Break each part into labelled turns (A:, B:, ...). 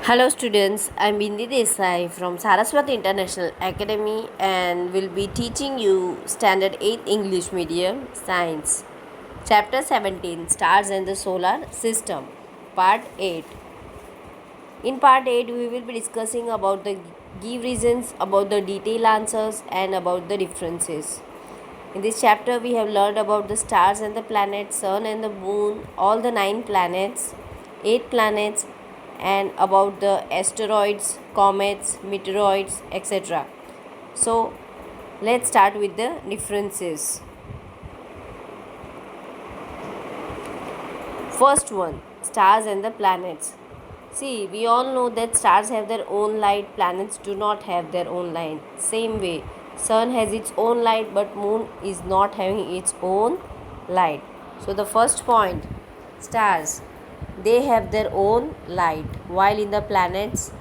A: Hello students, I'm Bindi Desai from Saraswati International Academy and will be teaching you Standard 8 English Medium Science. Chapter 17 Stars and the Solar System Part 8. In Part 8 we will be discussing about the give reasons, about the detailed answers and about the differences. In this chapter we have learned about the stars and the planets, sun and the moon, all the 9 planets, 8 planets and about the asteroids, comets, meteoroids, etc. So let's start with the differences. First one, stars and the planets. See, we all know that stars have their own light, planets do not have their own light. Same way, sun has its own light but moon is not having its own light. So the first point, stars, they have their own light, while in the planets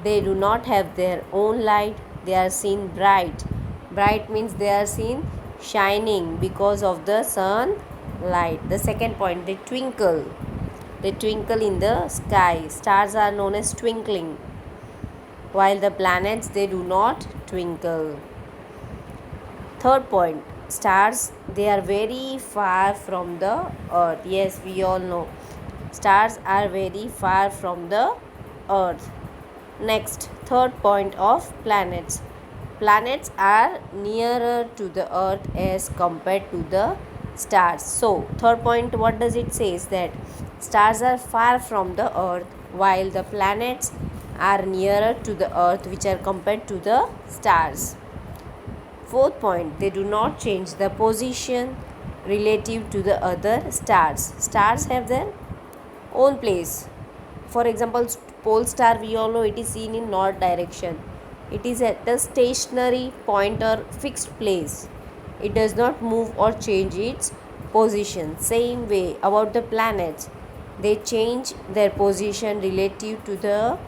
A: they do not have their own light. They are seen bright. Bright means they are seen shining because of the sun light. The second point, they twinkle. They twinkle in the sky. Stars are known as twinkling, while the planets, they do not twinkle. Third point, stars, they are very far from the earth. Yes, we all know stars are very far from the earth. Next, third point of planets. Planets are nearer to the earth as compared to the stars. So, third point, what does it say is that stars are far from the earth while the planets are nearer to the earth, which are compared to the stars. Fourth point, they do not change the position relative to the other stars. Stars have their own place. For example, pole star, we all know it is seen in north direction. It is at a stationary point or fixed place. It does not move or change its position. Same way about the planets, they change their position relative to the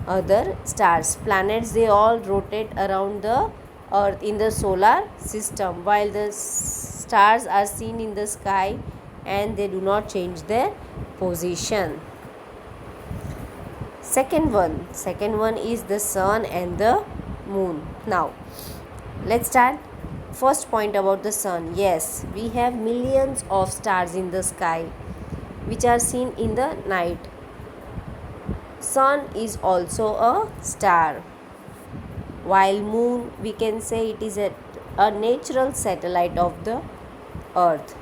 A: other stars. Planets, they all rotate around the earth in the solar system, while the stars are seen in the sky and they do not change their position. Second one is the sun and the moon. Now let's start. First point about the sun. Yes, we have millions of stars in the sky which are seen in the night. Sun is also a star, while moon, we can say it is a natural satellite of the earth.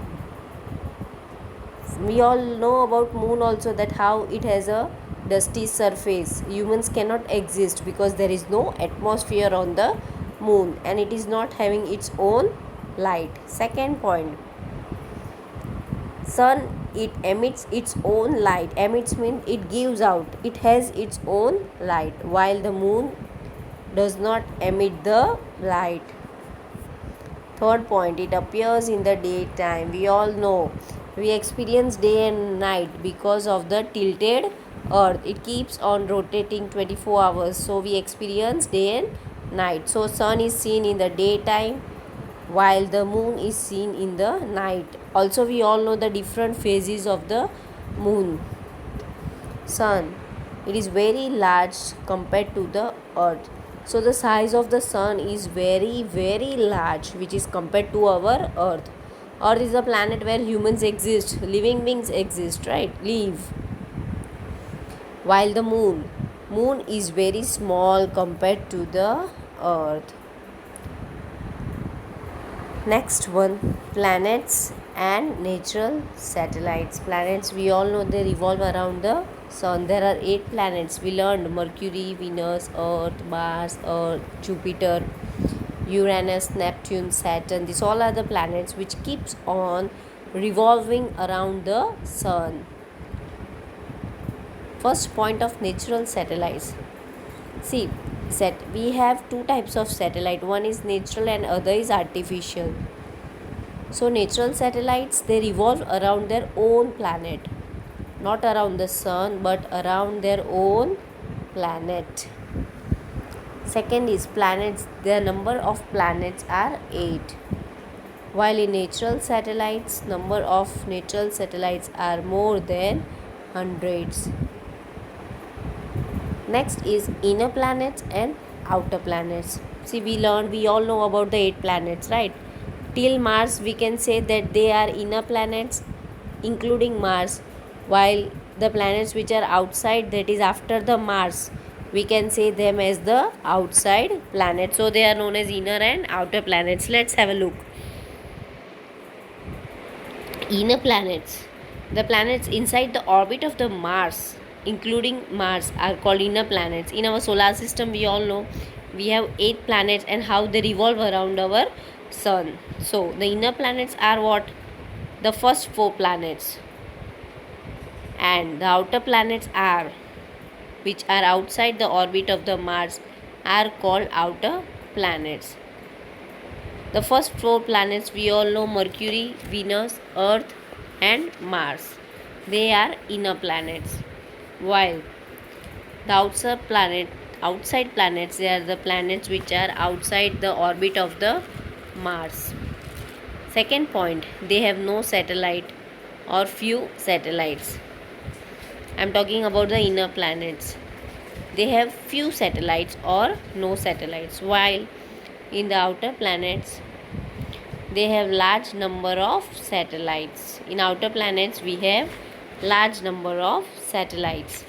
A: We all know about moon also, that how it has a dusty surface. Humans cannot exist because there is no atmosphere on the moon and it is not having its own light. Second point, sun, it emits its own light. Emits means it gives out, it has its own light, while the moon does not emit the light. Third point, it appears in the daytime. We all know we experience day and night because of the tilted earth. It keeps on rotating 24 hours, so we experience day and night. So sun is seen in the daytime while the moon is seen in the night. Also, we all know the different phases of the moon. Sun, it is very large compared to the earth. So the size of the sun is very large, which is compared to our earth. Earth is a planet where humans exist, living beings exist, right? Live. While the moon is very small compared to the earth. Next one, planets and natural satellites. Planets, we all know they revolve around the sun. There are 8 planets. We learned Mercury, Venus, Earth, Mars, Earth, Jupiter, Uranus, Neptune, Saturn. These all are the planets which keeps on revolving around the sun. First point of natural satellites. See, we have 2 types of satellite. One is natural and other is artificial. So natural satellites, they revolve around their own planet, not around the sun but around their own planet. Second is planets. The number of planets are 8, while in natural satellites, number of natural satellites are more than hundreds. Next is inner planets and outer planets. See, we all know about the 8 planets, right? Till Mars, we can say that they are inner planets, including Mars, while the planets which are outside, that is after the Mars, we can say them as the outside planets. So they are known as inner and outer planets. Let's have a look. Inner planets. The planets inside the orbit of the Mars, including Mars, are called inner planets. In our solar system, we all know we have 8 planets and how they revolve around our sun. So the inner planets are what? The first 4 planets. And the outer planets are, which are outside the orbit of the Mars, are called outer planets. The first 4 planets we all know: Mercury, Venus, Earth, and Mars. They are inner planets. While the outside planets, they are the planets which are outside the orbit of the Mars. Second point, they have no satellite or few satellites. I am talking about the inner planets. They have few satellites or no satellites, while in the outer planets they have large number of satellites. In outer planets we have large number of satellites.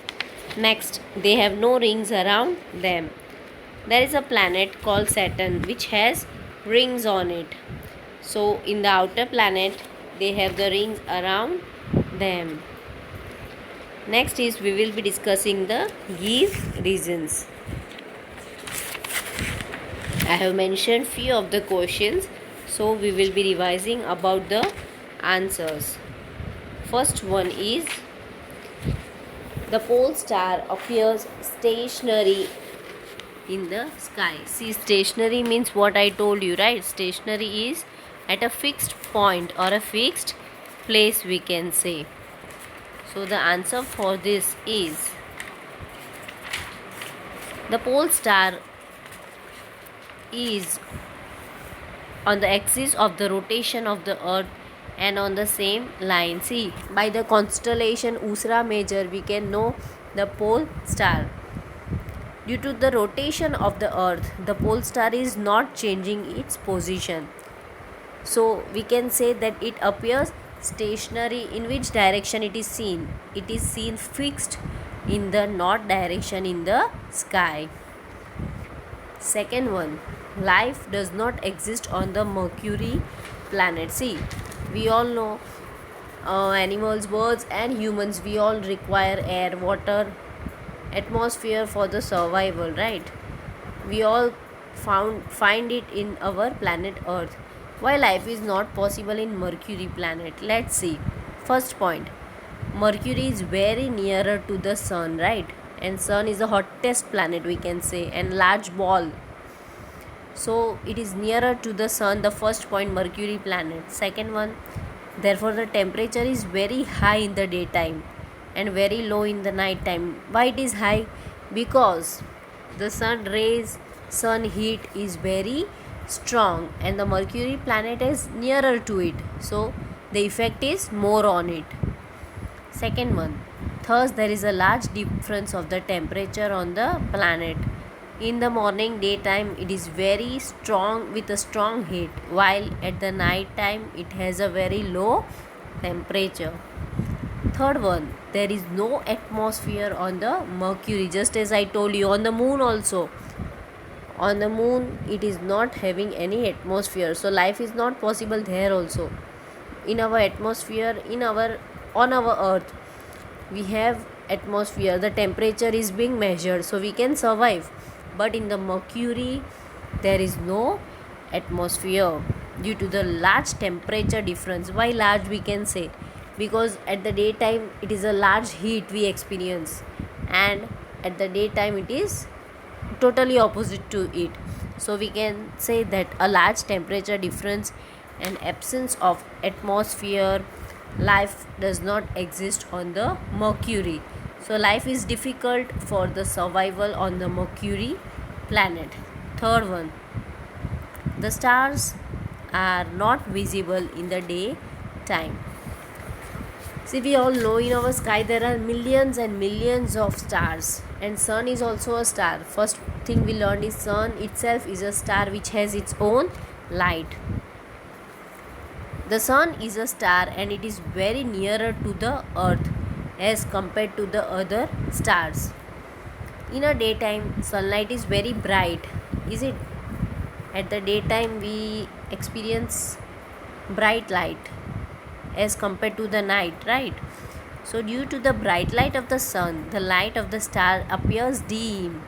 A: Next, they have no rings around them. There is a planet called Saturn which has rings on it. So in the outer planet they have the rings around them. Next is we will be discussing the give reasons. I have mentioned few of the questions, so we will be revising about the answers. First one is, the pole star appears stationary in the sky. See, stationary means what I told you, right? Stationary is at a fixed point or a fixed place, we can say. So the answer for this is, the pole star is on the axis of the rotation of the earth and on the same line. See, by the constellation Ursa Major we can know the pole star. Due to the rotation of the earth, the pole star is not changing its position. So we can say that it appears stationary. In which direction it is seen? It is seen fixed in the north direction in the sky. Second one, life does not exist on the Mercury planet. See, we all know animals, birds and humans, we all require air, water, atmosphere for the survival, right? We all find it in our planet Earth. Why life is not possible in Mercury planet? Let's see. First point, Mercury is very nearer to the sun, right? And sun is the hottest planet, we can say, and large ball. So it is nearer to the sun. The first point, Mercury planet. Second one, therefore the temperature is very high in the daytime and very low in the night time. Why it is high? Because the sun heat is very strong and the Mercury planet is nearer to it, so the effect is more on it. Second one, thus there is a large difference of the temperature on the planet. In the morning, daytime, it is very strong with a strong heat, while at the night time it has a very low temperature. Third one, there is no atmosphere on the Mercury, just as I told you. On the moon also, on the moon it is not having any atmosphere, so life is not possible there also. In our atmosphere, on our earth we have atmosphere, the temperature is being measured, so we can survive. But in the Mercury there is no atmosphere due to the large temperature difference. Why large, we can say? Because at the daytime it is a large heat we experience, and at the daytime it is totally opposite to it. So we can say that a large temperature difference and absence of atmosphere, life does not exist on the Mercury. So life is difficult for the survival on the Mercury planet. Third one, the stars are not visible in the daytime. See, we all know in our sky there are millions and millions of stars, and sun is also a star. First thing we learned is sun itself is a star which has its own light. The sun is a star and it is very nearer to the earth as compared to the other stars. In a daytime, sunlight is very bright, is it? At the daytime we experience bright light as compared to the night, right? So due to the bright light of the sun, the light of the star appears dim.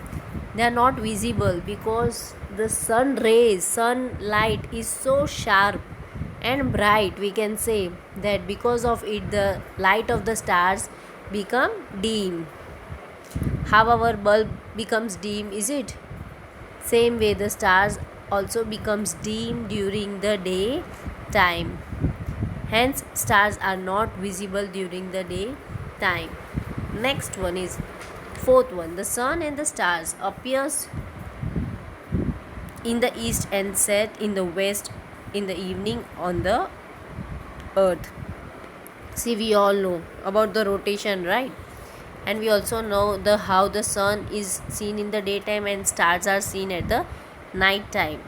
A: They are not visible because the sunlight is so sharp and bright, we can say that because of it the light of the stars become dim. How our bulb becomes dim, is it? Same way the stars also becomes dim during the day time. Hence stars are not visible during the day time. Next one is fourth one. The sun and the stars appears in the east and set in the west in the evening on the earth. See, we all know about the rotation, right? And we also know the how the sun is seen in the daytime and stars are seen at the night time.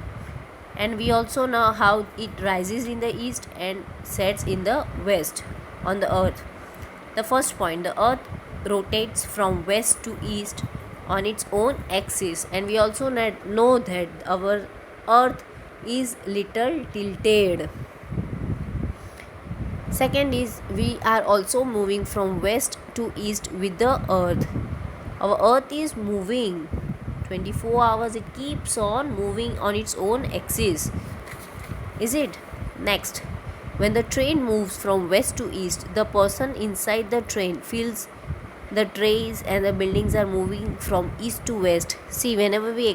A: And we also know how it rises in the east and sets in the west on the earth. The first point, the earth rotates from west to east on its own axis, and we also know that our earth is little tilted. Second is we are also moving from west to east with the earth. Our earth is moving 24 hours, it keeps on moving on its own axis, is it? Next, when the train moves from west to east, the person inside the train feels the trees and the buildings are moving from east to west. See, whenever we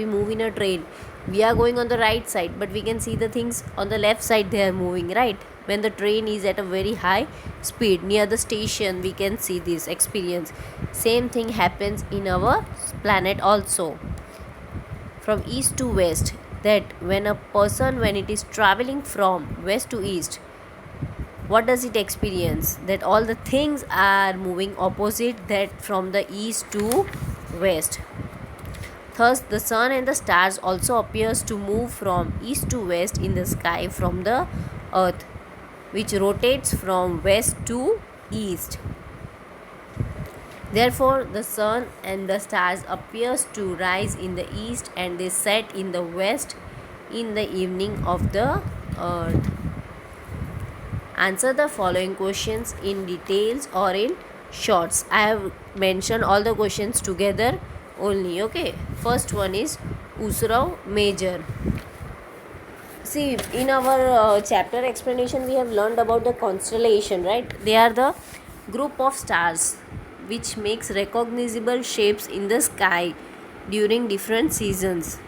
A: move in a train, we are going on the right side, but we can see the things on the left side, they are moving, right? When the train is at a very high speed near the station, we can see this experience. Same thing happens in our planet also, from east to west, that when it is traveling from west to east, what does it experience? That all the things are moving opposite, that from the east to west. Thus the sun and the stars also appears to move from east to west in the sky from the earth, which rotates from west to east. Therefore the sun and the stars appears to rise in the east and they set in the west in the evening of the earth. Answer the following questions in details or in shorts. I have mentioned all the questions together only, okay? First one is Usra Major. See, in our chapter explanation we have learned about the constellation, right? They are the group of stars which makes recognizable shapes in the sky during different seasons.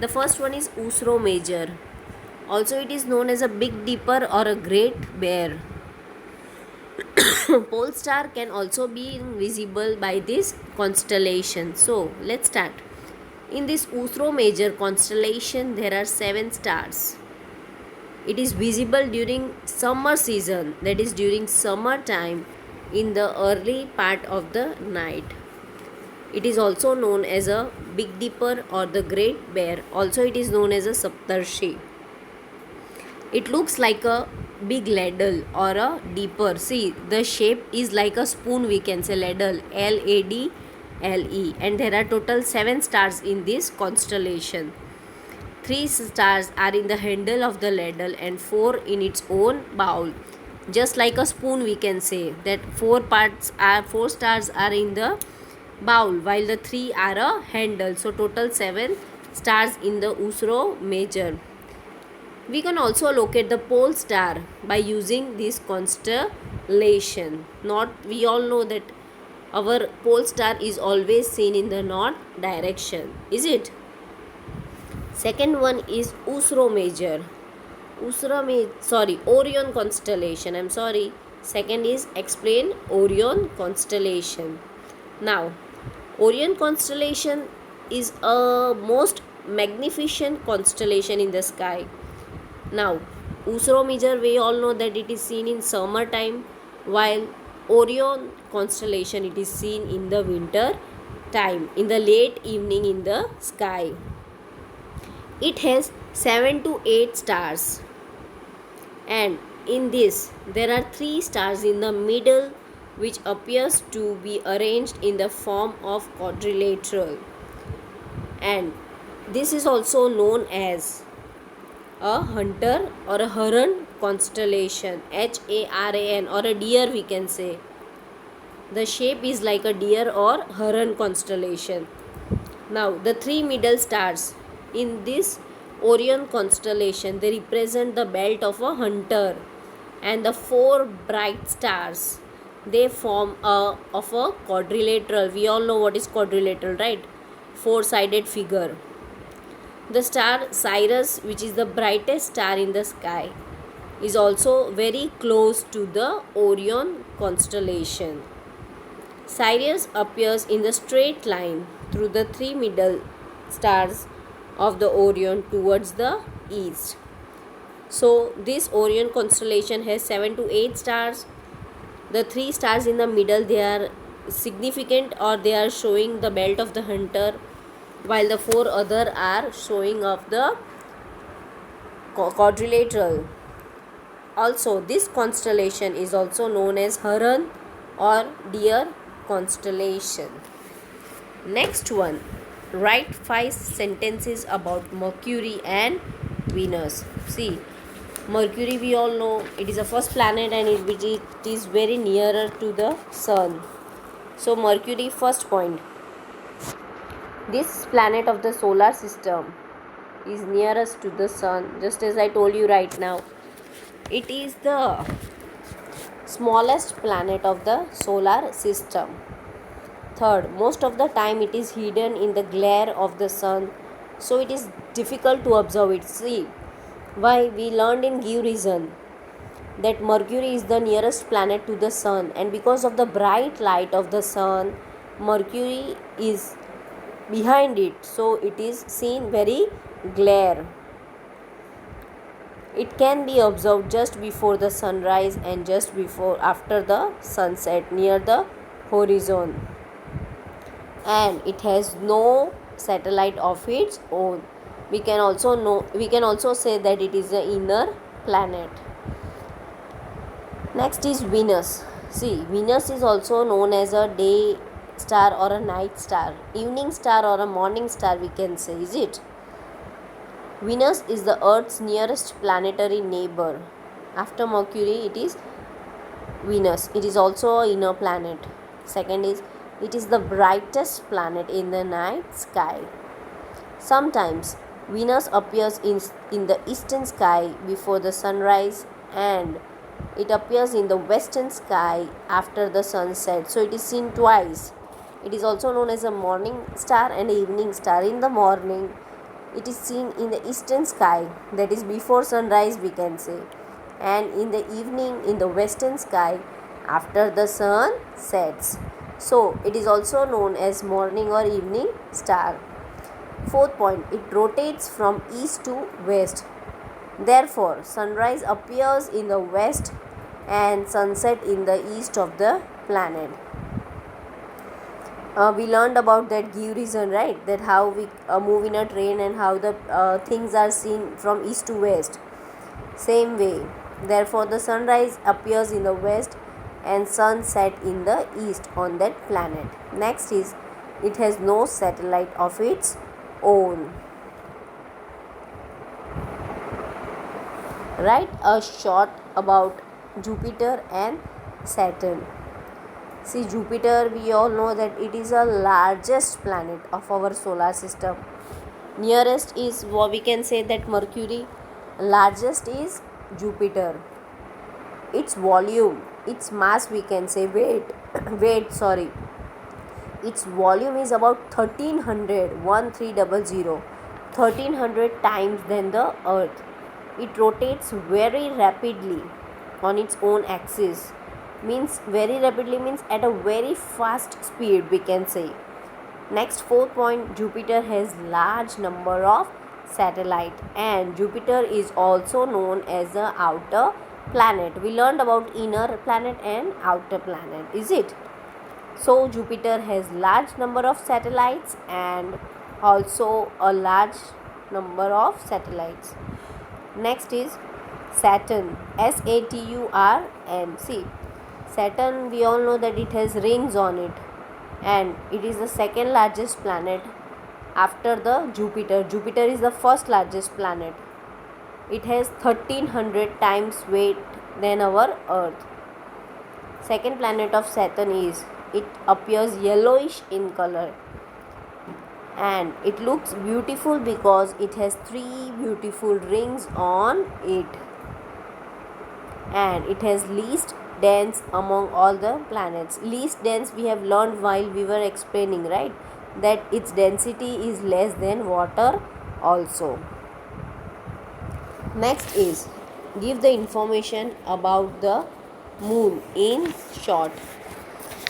A: The first one is Usra Major. Also it is known as a Big Dipper or a Great Bear. Pole star can also be visible by this constellation. So let's start. In this Usra Major constellation there are 7 stars. It is visible during summer season, that is during summer time in the early part of the night. It is also known as a Big Dipper or the Great Bear. Also it is known as a Saptarshi. It looks like a big ladle or a dipper. See, the shape is like a spoon, we can say ladle, Ladle, and there are total 7 stars in this constellation. 3 stars are in the handle of the ladle and 4 in its own bowl. Just like a spoon, we can say that 4 stars are in the bowl while the 3 are a handle. So total 7 stars in the Usra Major. We can also locate the pole star by using this constellation. We all know that our pole star is always seen in the north direction, is it? Second one is Usra Major. Orion constellation. Second is explain Orion constellation. Now, Orion constellation is a most magnificent constellation in the sky. Now, Usra Major, we all know that it is seen in summer time while Orion constellation, it is seen in the winter time, in the late evening in the sky. It has 7 to 8 stars, and in this there are 3 stars in the middle which appears to be arranged in the form of quadrilateral, and this is also known as a hunter or a heron constellation, HARAN, or a deer we can say. The shape is like a deer or heron constellation. Now the 3 middle stars in this Orion constellation, they represent the belt of a hunter, and the 4 bright stars, they form a quadrilateral. We all know what is quadrilateral, right? 4-sided figure. The star Sirius, which is the brightest star in the sky, is also very close to the Orion constellation. Sirius appears in the straight line through the 3 middle stars of the Orion towards the east. So this Orion constellation has 7 to 8 stars. The 3 stars in the middle, they are significant, or they are showing the belt of the hunter, while the 4 other are showing of the quadrilateral. Also, this constellation is also known as heron or deer constellation. Next one, write 5 sentences about Mercury and Venus. See, Mercury, we all know it is the first planet, and it is very nearer to the sun. So Mercury, first point, this planet of the solar system is nearest to the sun, just as I told you right now. It is the smallest planet of the solar system. Third, most of the time it is hidden in the glare of the sun, so it is difficult to observe it. See, why? We learned in Give Reason that Mercury is the nearest planet to the sun, and because of the bright light of the sun, Mercury is behind it, so it is seen very glare. It can be observed just before the sunrise and just before after the sunset near the horizon, and it has no satellite of its own. We can also say that it is the inner planet. Next is Venus. See, Venus is also known as a day star or a night star, evening star or a morning star we can say, is it? Venus is the Earth's nearest planetary neighbor. After Mercury, it is Venus. It is also an inner planet. Second is, it is the brightest planet in the night sky. Sometimes Venus appears in the eastern sky before the sunrise, and it appears in the western sky after the sunset. So it is seen twice. It is also known as a morning star and evening star. In the morning, it is seen in the eastern sky, that is before sunrise we can say, and in the evening in the western sky after the sun sets. So it is also known as morning or evening star. Fourth point, it rotates from east to west. Therefore, sunrise appears in the west and sunset in the east of the planet. We learned about that Give Reason, right? That how we move in a train and how the things are seen from east to west. Same way, therefore the sunrise appears in the west and sunset in the east on that planet. Next is, it has no satellite of its own. Write a short about Jupiter and Saturn. See, Jupiter, we all know that it is the largest planet of our solar system. Nearest is what we can say that Mercury, largest is Jupiter. Its volume, its mass we can say, its volume is about 1300 times than the Earth. It rotates very rapidly on its own axis. Means very rapidly means at a very fast speed we can say. Next, fourth point, Jupiter has large number of satellites, and Jupiter is also known as the outer planet. We learned about inner planet and outer planet, is it? So Jupiter has large number of satellites and also a large number of satellites. Next is Saturn. Saturn. See, Saturn, we all know that it has rings on it, and it is the second largest planet after the Jupiter. Jupiter is the first largest planet. It has 1300 times weight than our Earth. Second planet of Saturn is, it appears yellowish in color, and it looks beautiful because it has 3 beautiful rings on it, and it has least dense among all the planets. Least dense we have learned while we were explaining, right, that its density is less than water also. Next is, give the information about the moon in short.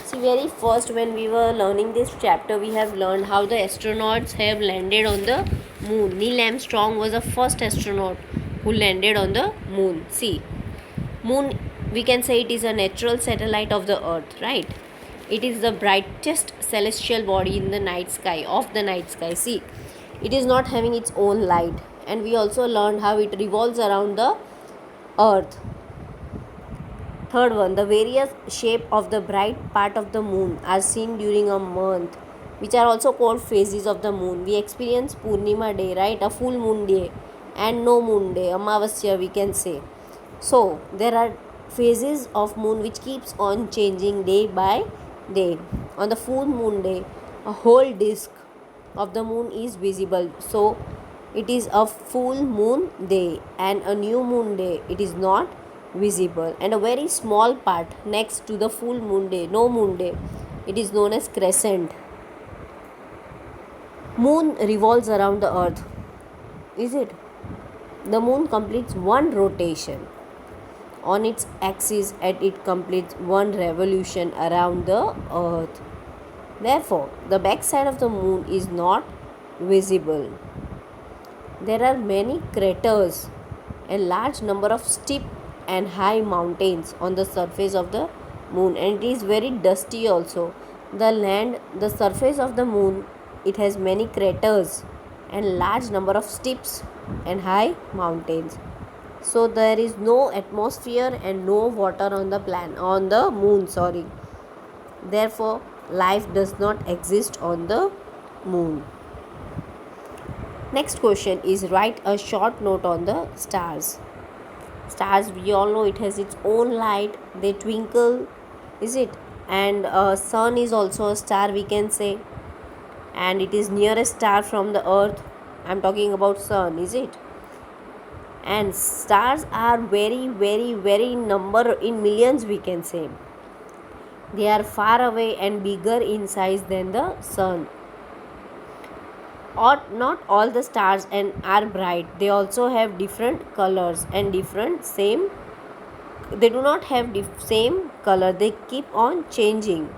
A: See, very first when we were learning this chapter, we have learned how the astronauts have landed on the moon. Neil Armstrong was the first astronaut who landed on the moon. See, moon, we can say it is a natural satellite of the earth, right? It is the brightest celestial body in the night sky, of the night sky. See, it is not having its own light, and we also learned how it revolves around the earth. Third one, the various shape of the bright part of the moon are seen during a month, which are also called phases of the moon. We experience Purnima day, right, a full moon day, and no moon day, Amavasya we can say. So there are phases of moon which keeps on changing day by day. On the full moon day, a whole disk of the moon is visible. So it is a full moon day, and a new moon day, it is not visible, and a very small part next to the full moon day, no moon day, it is known as crescent. Moon revolves around the earth, is it? The moon completes one rotation on its axis and it completes one revolution around the earth. Therefore, the backside of the moon is not visible. There are many craters and large number of steep and high mountains on the surface of the moon, and it is very dusty also. The surface of the moon, it has many craters and large number of steeps and high mountains. So there is no atmosphere and no water on the moon, sorry. Therefore, life does not exist on the moon. Next question is, write a short note on the stars. Stars, we all know it has its own light, they twinkle, is it? And sun is also a star, we can say, and it is nearest star from the earth. I'm talking about sun, is it? And stars are very, very, very number in millions, we can say. They are far away and bigger in size than the sun. Or not all the stars and are bright, they also have different colors and they do not have same color, they keep on changing.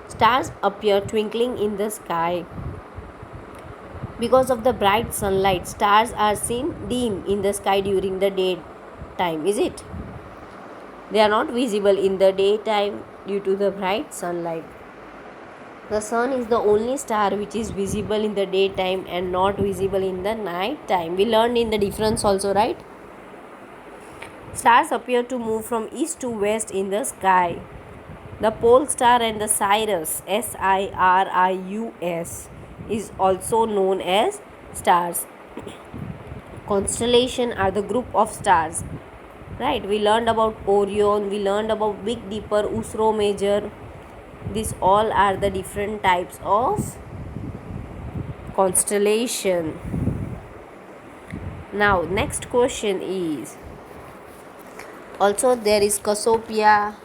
A: Stars appear twinkling in the sky because of the bright sunlight. Stars are seen dim in the sky during the daytime, is it? They are not visible in the daytime due to the bright sunlight. The sun is the only star which is visible in the daytime and not visible in the night time. We learned in the difference also, right? Stars appear to move from east to west in the sky. The pole star and the Sirius, Sirius, is also known as stars. Constellation are the group of stars, right? We learned about Orion, we learned about Big Dipper, Ursa Major. These all are the different types of constellation. Now next question is, also there is Cassiopeia,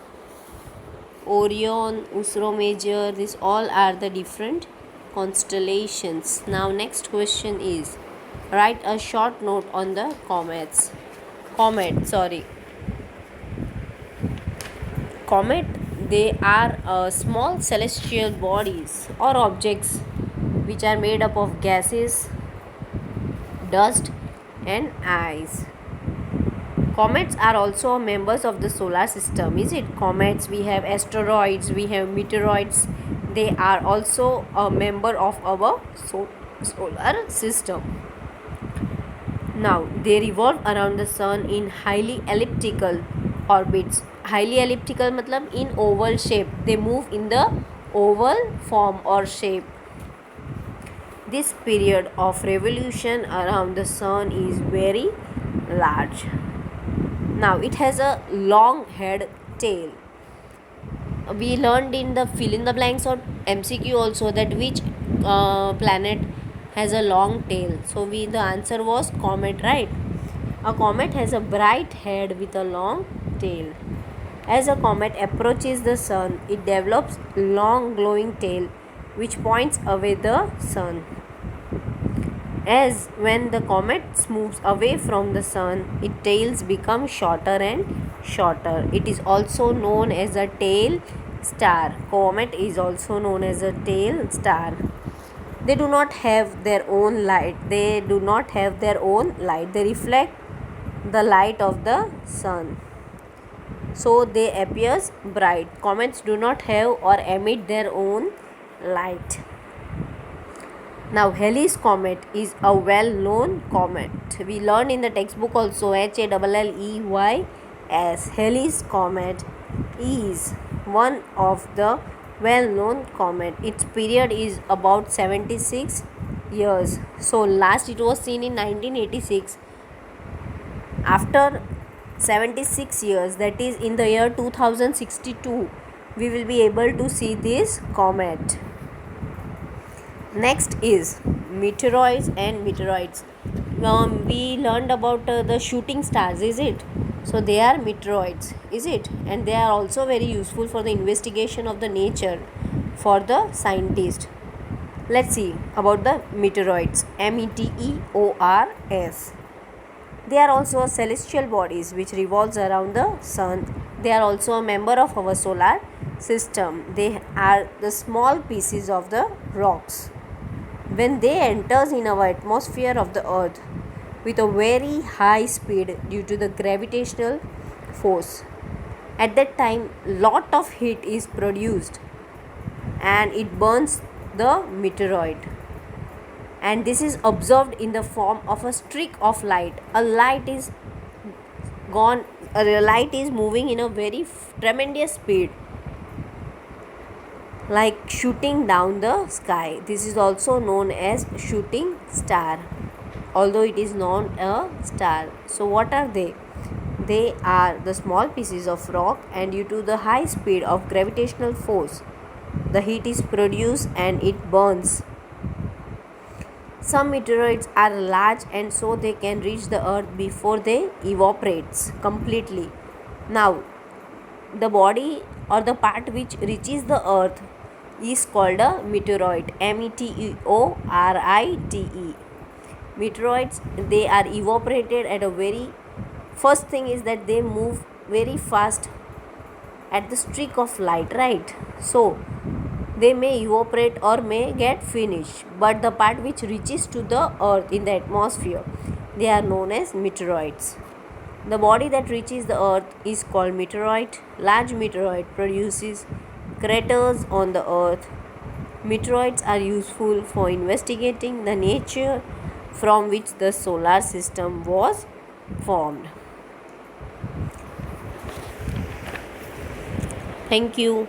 A: Orion, Ursa Major. These all are the different constellations. Now next question is, write a short note on the Comet, they are small celestial bodies or objects which are made up of gases, dust and ice. Comets are also members of the solar system, is it? Comets, we have asteroids, we have meteoroids. They are also a member of our solar system. Now, they revolve around the sun in highly elliptical orbits. Highly elliptical matlab in oval shape. They move in the oval form or shape. This period of revolution around the sun is very large. Now, it has a long head tail. We learned in the fill in the blanks or MCQ also that which planet has a long tail. So the answer was comet, right? A comet has a bright head with a long tail. As a comet approaches the sun, it develops long glowing tail which points away the sun. As when the comet moves away from the sun, its tails become shorter and shorter. It is also known as a tail star. Comet is also known as a tail star. They do not have their own light. They reflect the light of the sun. So they appear bright. Comets do not have or emit their own light. Now, Halley's Comet is a well-known comet. We learned in the textbook also Halleys. Halley's Comet is one of the well-known comet. Its period is about 76 years. So, last it was seen in 1986. After 76 years, that is in the year 2062, we will be able to see this comet. Next is meteoroids and meteoroids. We learned about the shooting stars, is it? So they are meteoroids, is it? And they are also very useful for the investigation of the nature for the scientist. Let's see about the meteoroids. METEORS. They are also celestial bodies which revolves around the sun. They are also a member of our solar system. They are the small pieces of the rocks. When they enters in our atmosphere of the earth with a very high speed due to the gravitational force, at that time lot of heat is produced and it burns the meteoroid, and this is observed in the form of a streak of light. A light is moving in a very tremendous speed, like shooting down the sky. This is also known as shooting star, although it is not a star. So what are they? They are the small pieces of rock, and due to the high speed of gravitational force, the heat is produced and it burns. Some meteoroids are large, and so they can reach the earth before they evaporates completely. Now, the body or the part which reaches the earth is called a meteoroid. METEORITE. Meteoroids, they are evaporated at a very first thing is that they move very fast at the streak of light, right? So they may evaporate or may get finished, but the part which reaches to the earth in the atmosphere, they are known as meteoroids. The body that reaches the earth is called meteoroid. Large meteoroid produces craters on the earth. Meteoroids are useful for investigating the nature from which the solar system was formed. Thank you.